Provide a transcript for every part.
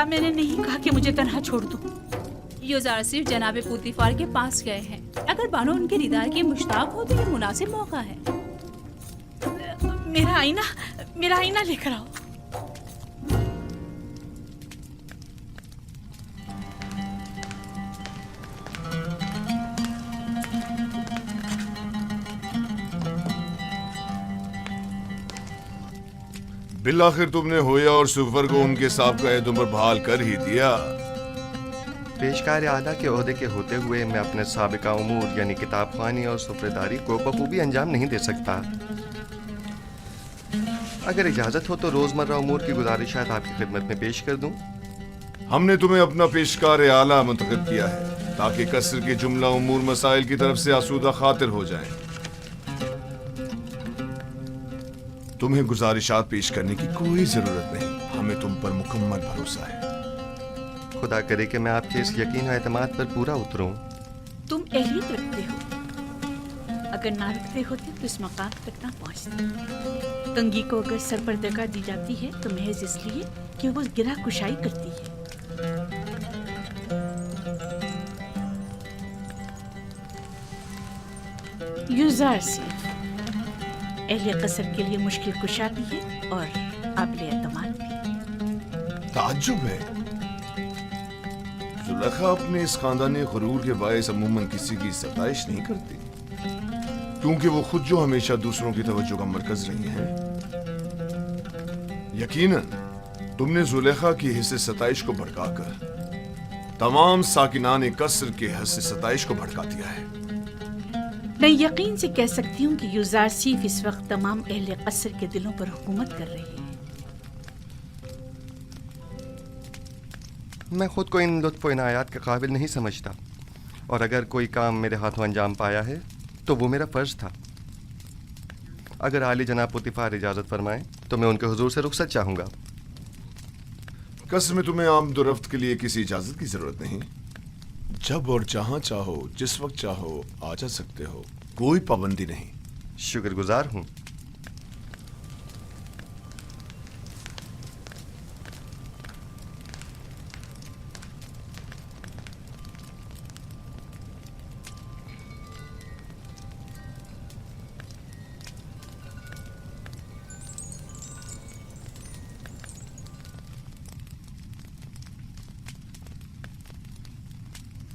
क्या मैंने नहीं कहा कि मुझे तन्हा छोड़ दो? युजार सिर्फ जनाब पुतिफार के पास गए हैं। अगर बानो उनके दीदार की मुश्ताक हो तो ये मुनासिब मौका है। मेरा आईना लेकर आओ। बिलाखिर तुमने होया और सुफर को उनके साबिका अहदों पर बहाल कर ही दिया। पेशकार आला के ओहदे के होते हुए मैं अपने साबिका उमूर यानी किताब ख़्वानी और सुफरेदारी को बखूबी अंजाम नहीं दे सकता। अगर इजाज़त हो तो रोज़मर्रा उमूर की गुजारिशात आपकी खिदमत में पेश कर दूं। हमने तुम्हें अपना पेशकार आला मुंतखब किया है ताकि कसर के जुमला उमूर मसाइल की तरफ से आसूदा खातिर हो जाएं। तुम्हें गुजारिशात पेश करने की कोई जरूरत नहीं, हमें तुम पर मुकम्मल भरोसा है। खुदा करे कि मैं आपके इस यकीन और एतमाद पर पूरा उतरूं। तुम अहलियत रखते हो, अगर ना रखते होते तो इस मकाम तक ना पहुंचते। कंगी को अगर सरपरदगा दी जाती है तो महज इसलिए कि वो गिरा कुशाई करती है। युजार सिर्फ अहले कसर के लिए मुश्किल कुशा भी है और काबिल एतमाद भी। ताज्जुब है, जुलेखा अपने इस खानदानी गुरूर के बायस अमूमन किसी की सताइश नहीं करती, क्योंकि वो खुद जो हमेशा दूसरों की तवज्जो का मरकज रही हैं। यकीनन तुमने जुलेखा की हिस्से सताइश को भड़काकर तमाम साकिनान कसर के हिस्से सताइश को भड़का दिया है। मैं यकीन से कह सकती हूँ कि युजार सिर्फ इस वक्त तमाम अहले कसर के दिलों पर हुकूमत कर रही है। मैं खुद को इन लुत्फ़ व इनायात के काबिल नहीं समझता, और अगर कोई काम मेरे हाथों अंजाम पाया है तो वो मेरा फ़र्ज़ था। अगर आली जनाब पुतिफार इजाज़त फरमाएं तो मैं उनके हुजूर से रुखसत चाहूँगा। कसर में तुम्हें आमदोरफ्त के लिए किसी इजाज़त की ज़रूरत नहीं। जब और जहां चाहो जिस वक्त चाहो आ जा सकते हो, कोई पाबंदी नहीं। शुक्रगुजार हूँ।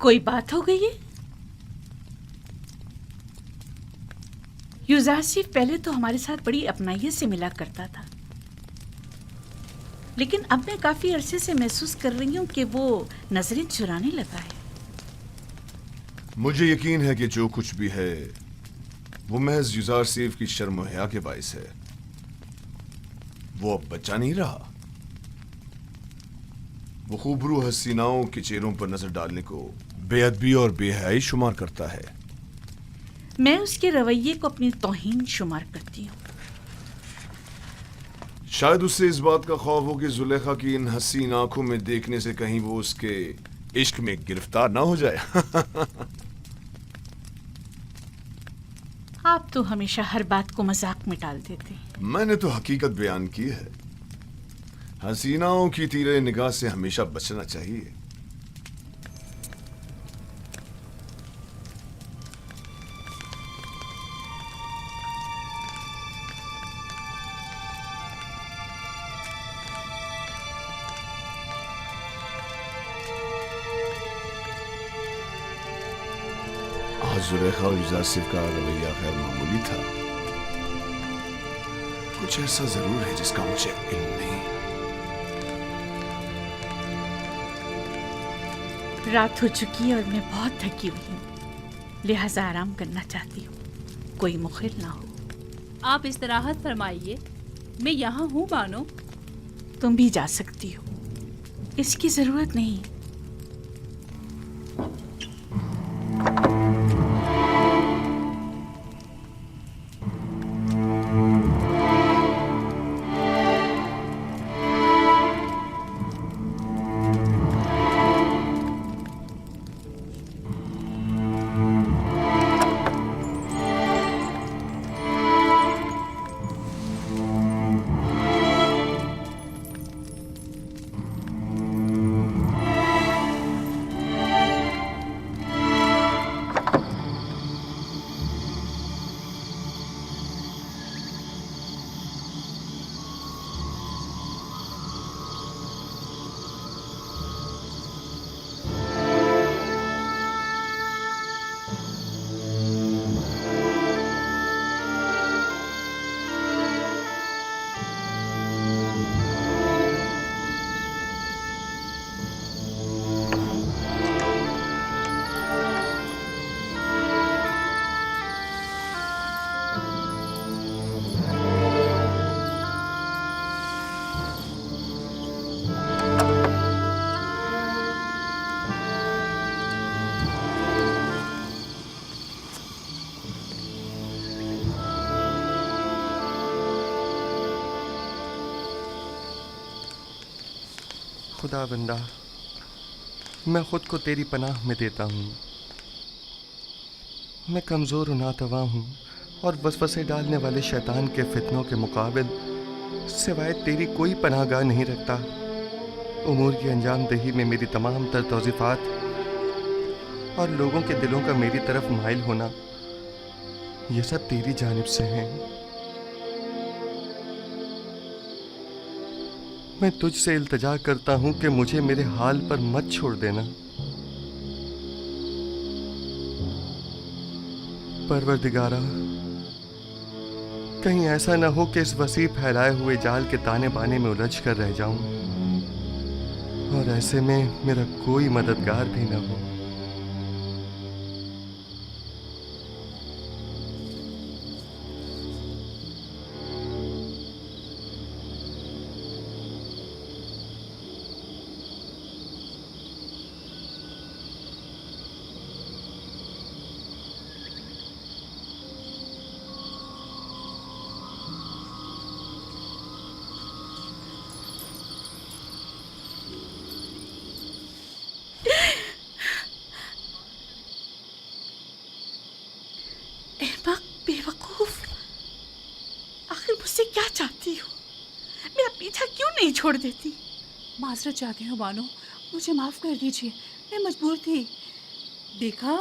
कोई बात हो गई है? युजासिफ पहले तो हमारे साथ बड़ी अपनाइयत से मिला करता था, लेकिन अब मैं काफी अरसे से महसूस कर रही हूँ कि वो नजरें चुराने लगा है। मुझे यकीन है कि जो कुछ भी है वो महज युजार सेफ की शर्म हया के बायस है। वो अब बच्चा नहीं रहा। वो खूबरू हसीनाओं के चेहरों पर नजर डालने को बेअदबी और बेहयाई शुमार करता है। मैं उसके रवैये को अपनी तौहीन शुमार करती हूँ। शायद उससे इस बात का खौफ हो कि जुलेखा की इन हसीन आंखों में देखने से कहीं वो उसके इश्क में गिरफ्तार ना हो जाए। आप तो हमेशा हर बात को मजाक में टाल देते हैं। मैंने तो हकीकत बयान की है। हसीनाओं की तीरे निगाह से हमेशा बचना चाहिए। आज जुलेखा और युजासिफ का रवैया गैर मामूली था। कुछ ऐसा जरूर है जिसका मुझे इल्म नहीं। रात हो चुकी है और मैं बहुत थकी हुई हूँ, लिहाजा आराम करना चाहती हूँ। कोई मुखिल ना हो। आप इस्तराहत फरमाइए, मैं यहाँ हूँ बानो। तुम भी जा सकती हो, इसकी जरूरत नहीं। خدا بندہ میں خود کو تیری پناہ میں دیتا ہوں. میں کمزور و ناتواں ہوں اور وسوسے ڈالنے والے شیطان کے فتنوں کے مقابل سوائے تیری کوئی پناہ گاہ نہیں رکھتا. امور کی انجام دہی میں میری تمام تر توصیفات اور لوگوں کے دلوں کا میری طرف مائل ہونا یہ سب تیری جانب سے ہیں. میں تجھ سے التجا کرتا ہوں کہ مجھے میرے حال پر مت چھوڑ دینا. پروردگارا، کہیں ایسا نہ ہو کہ اس وسیع پھیلائے ہوئے جال کے تانے بانے میں الجھ کر رہ جاؤں اور ایسے میں میرا کوئی مددگار بھی نہ ہو. احمق، بے وقوف، آخر مجھ سے کیا چاہتی ہو؟ میرا پیچھا کیوں نہیں چھوڑ دیتی؟ معذرت چاہتی ہوں بانو، مجھے معاف کر دیجیے، میں مجبور تھی. دیکھا،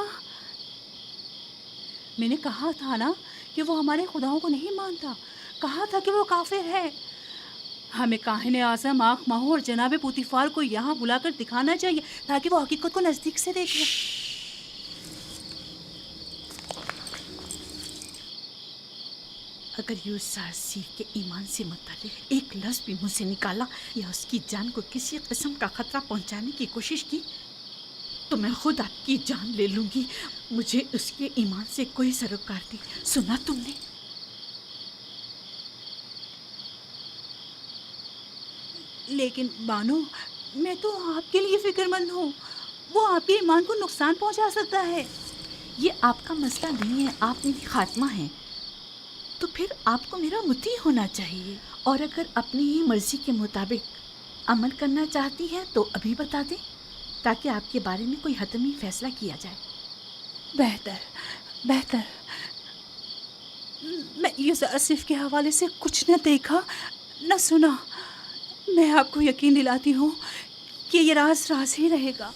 میں نے کہا تھا نا کہ وہ ہمارے خداؤں کو نہیں مانتا، کہا تھا کہ وہ کافر ہے. ہمیں کاہن اعظم آنکھ ماہو اور جناب پوتیفار کو یہاں بلا کر دکھانا چاہیے تاکہ وہ حقیقت کو نزدیک سے دیکھے. اگر یوسف سیف کے ایمان سے متعلق ایک لفظ بھی مجھ سے نکالا یا اس کی جان کو کسی قسم کا خطرہ پہنچانے کی کوشش کی تو میں خود آپ کی جان لے لوں گی. مجھے اس کے ایمان سے کوئی سروکار نہیں. سنا تم نے؟ لیکن بانو، میں تو آپ کے لیے فکر مند ہوں، وہ آپ کے ایمان کو نقصان پہنچا سکتا ہے. یہ آپ کا مسئلہ نہیں ہے، آپ میری خاتمہ ہیں. تو پھر آپ کو میرا مطیع ہونا چاہیے، اور اگر اپنی ہی مرضی کے مطابق عمل کرنا چاہتی ہے تو ابھی بتا دیں تاکہ آپ کے بارے میں کوئی حتمی فیصلہ کیا جائے. بہتر. میں یوسف کے حوالے سے کچھ نہ دیکھا نہ سنا. میں آپ کو یقین دلاتی ہوں کہ یہ راز ہی رہے گا.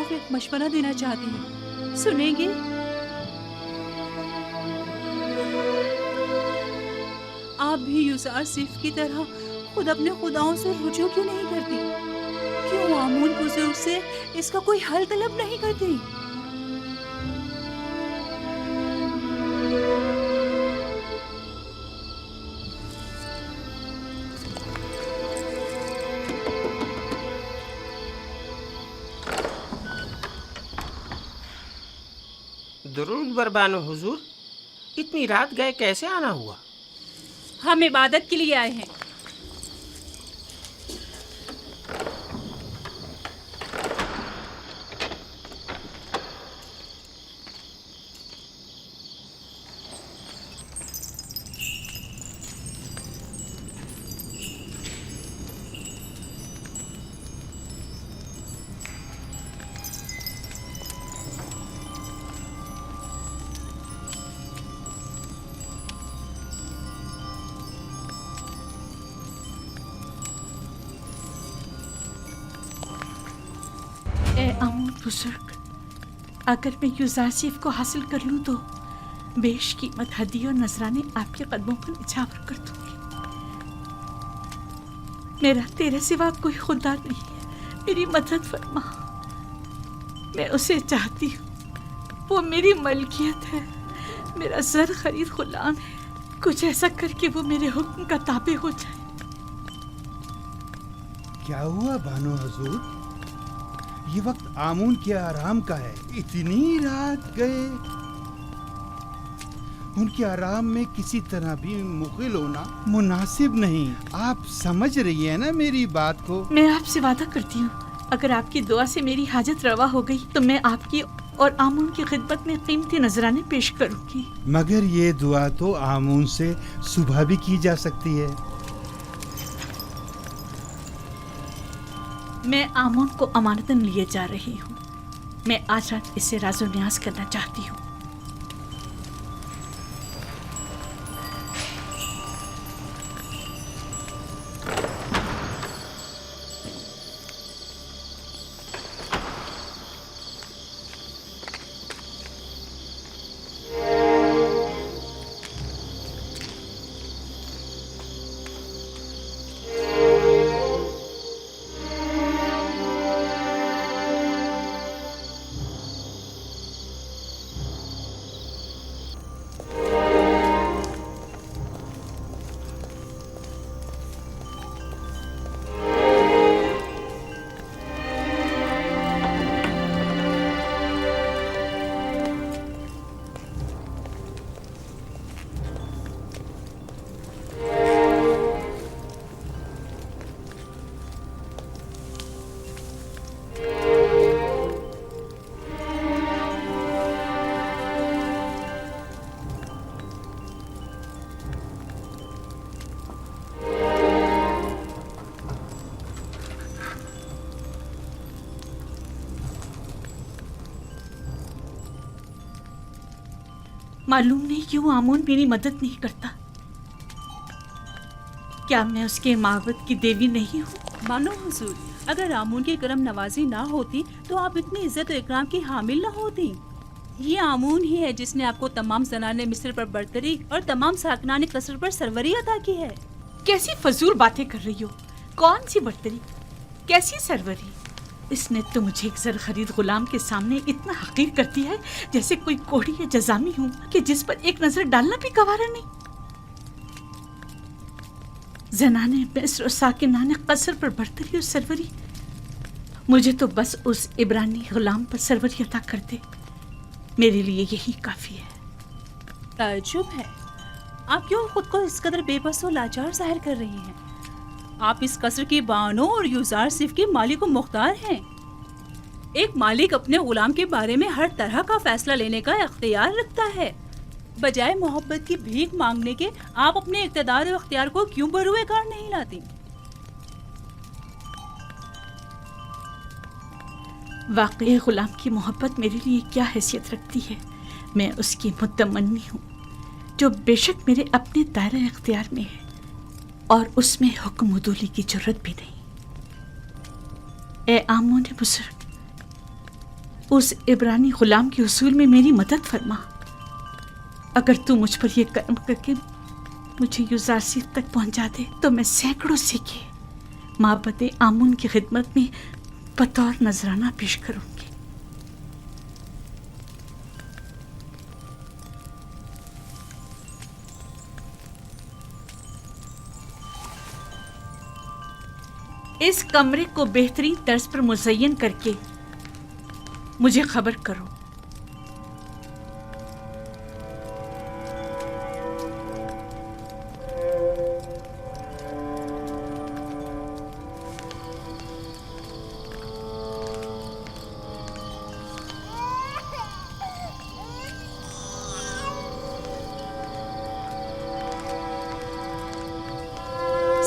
ایک مشورہ دینا چاہتی ہوں، سنیں گے؟ آپ بھی یوسف کی طرح خود اپنے خداؤں سے رجوع کیوں نہیں کرتی؟ کیوں آمون بزرگ سے اس کا کوئی حل طلب نہیں کرتی؟ درود بر بانو حضور، اتنی رات گئے کیسے آنا ہوا؟ ہم عبادت کے لیے آئے ہیں۔ बुजुर्ग, अगर मैं यूजारसीफ को हासिल कर लूं तो बेश कीमत हदी और नजराने आपके कदमों पर निछावर कर दूंगी। मेरा तेरे सिवा कोई खुदा नहीं है, मेरी मदद फरमा। मैं उसे चाहती हूँ, वो मेरी मलकियत है, मेरा जर खरीद गुलाम है। कुछ ऐसा करके वो मेरे हुक्म का ताबे हो जाए। क्या हुआ बानो हजूर? ये वक्त आमून के आराम का है, इतनी रात गए। उनके आराम में किसी तरह भी मुग़िल होना मुनासिब नहीं। आप समझ रही है ना मेरी बात को? मैं आपसे वादा करती हूँ, अगर आपकी दुआ से मेरी हाजत रवा हो गई तो मैं आपकी और आमून की खिदमत में कीमती नजराने पेश करूंगी। मगर ये दुआ तो आमून से सुबह भी की जा सकती है। मैं आमून को अमानतन लिए जा रही हूँ। मैं आज रात इससे राज़ो न्याज करना चाहती हूँ। मालूम नहीं क्यों आमून मेरी मदद नहीं करता। क्या मैं उसके माबद की देवी नहीं हूँ? मानो हुजूर, अगर आमून की करम नवाजी ना होती तो आप इतनी इज्जत और इकराम की हामिल ना होती। ये आमून ही है जिसने आपको तमाम ज़नाने मिस्र पर बरतरी और तमाम साकनाने कसर पर सरवरी अता की है। कैसी फजूल बातें कर रही हो? कौन सी बर्तरी, कैसी सरवरी? इसने तो मुझे एक जर खरीद गुलाम के सामने इतना हकीर कर दिया है जैसे कोई कोढ़ी या जजामी हूँ कि जिस पर एक नजर डालना भी गवारा नहीं। जनाने मिस्र और साकिनाने कसर पर बरतरी और सरवरी, मुझे तो बस उस इब्रानी गुलाम पर सरवरी अता कर दे, मेरे लिए यही काफी है। ताज्जुब है, आप क्यों खुद को इस कदर बेबस और लाचार जाहिर कर रही हैं? आप इस कसर की बानो और यूजार सिर्फ के मालिक और मुख्तार हैं। एक मालिक अपने गुलाम के बारे में हर तरह का फैसला लेने का इख्तियार रखता है। बजाय मोहब्बत की भीख मांगने के आप अपने इख्तियार और इख्तियार को क्यों बरूए कार नहीं लाती? वाकई गुलाम की मोहब्बत मेरे लिए क्या हैसियत रखती है? मैं उसकी मुतमन्नी हूँ जो बेशक मेरे अपने दायरे इख्तियार में है और उसमें हुक्म उदूली की जरूरत भी नहीं। ए आमून बुजुर्ग, उस इब्रानी गुलाम के उसूल में मेरी मदद फरमा। अगर तू मुझ पर यह कर्म करके मुझे यूजारसीफ तक पहुंचा दे तो मैं सैकड़ों सिक्के माबद आमून की खिदमत में बतौर नजराना पेश करूंगी। इस कमरे को बेहतरीन तर्ज पर मुज़य्यन करके मुझे खबर करो।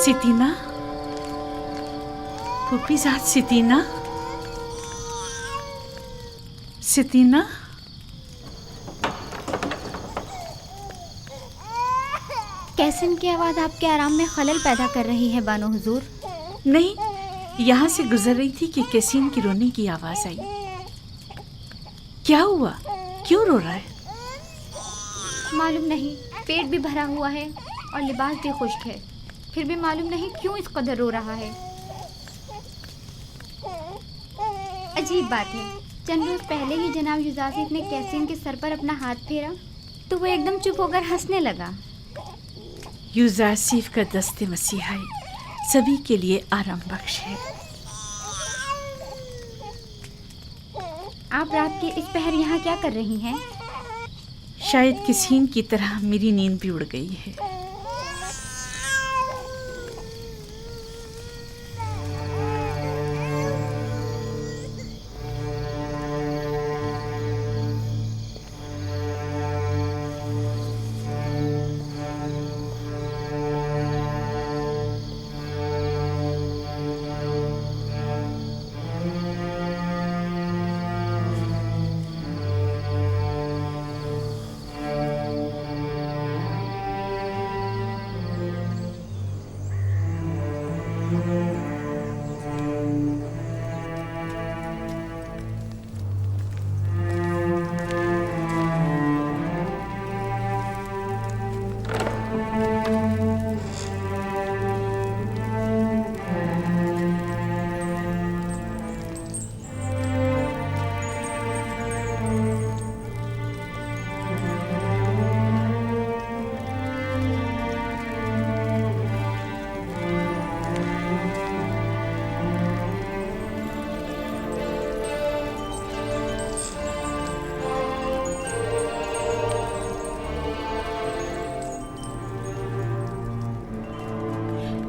सितीना, फूफीजाद सितीना, सितीना, कैसन की आवाज़ आपके आराम में खलल पैदा कर रही है बानो हुजूर? नहीं, यहाँ से गुजर रही थी कि कैसीन की रोने की आवाज़ आई। क्या हुआ? क्यों रो रहा है? मालूम नहीं, पेट भी भरा हुआ है और लिबास भी खुश्क है, फिर भी मालूम नहीं क्यों इस कदर रो रहा है। अजीब बात है, चंद रोज पहले ही जनाब युजासिफ ने कैसिन के सर पर अपना हाथ फेरा तो वो एकदम चुप होकर हंसने लगा। यूजासिफ का दस्ते मसीहाई सभी के लिए आराम बख्श है। आप रात के इस पहर यहाँ क्या कर रही हैं? शायद किसी की तरह मेरी नींद भी उड़ गई है।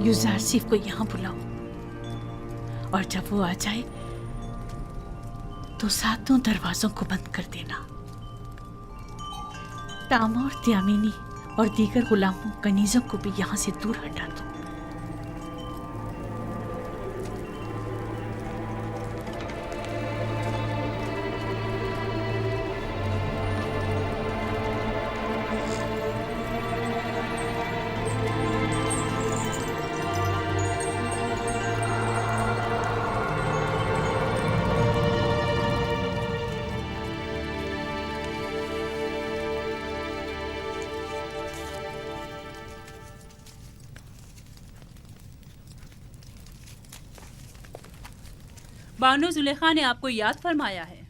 यूजासिफ को यहाँ बुलाओ और जब वो आ जाए तो सातों दरवाजों को बंद कर देना। तामा और त्यामिनी और दीगर गुलामों कनीजों को भी यहाँ से दूर हटा दो। बानो जुलेखा ने आपको याद फरमाया है।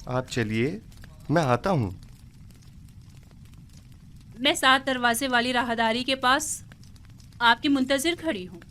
आप चलिए, मैं आता हूँ। मैं 7 दरवाजे वाली राहदारी के पास आपकी मुंतजिर खड़ी हूँ।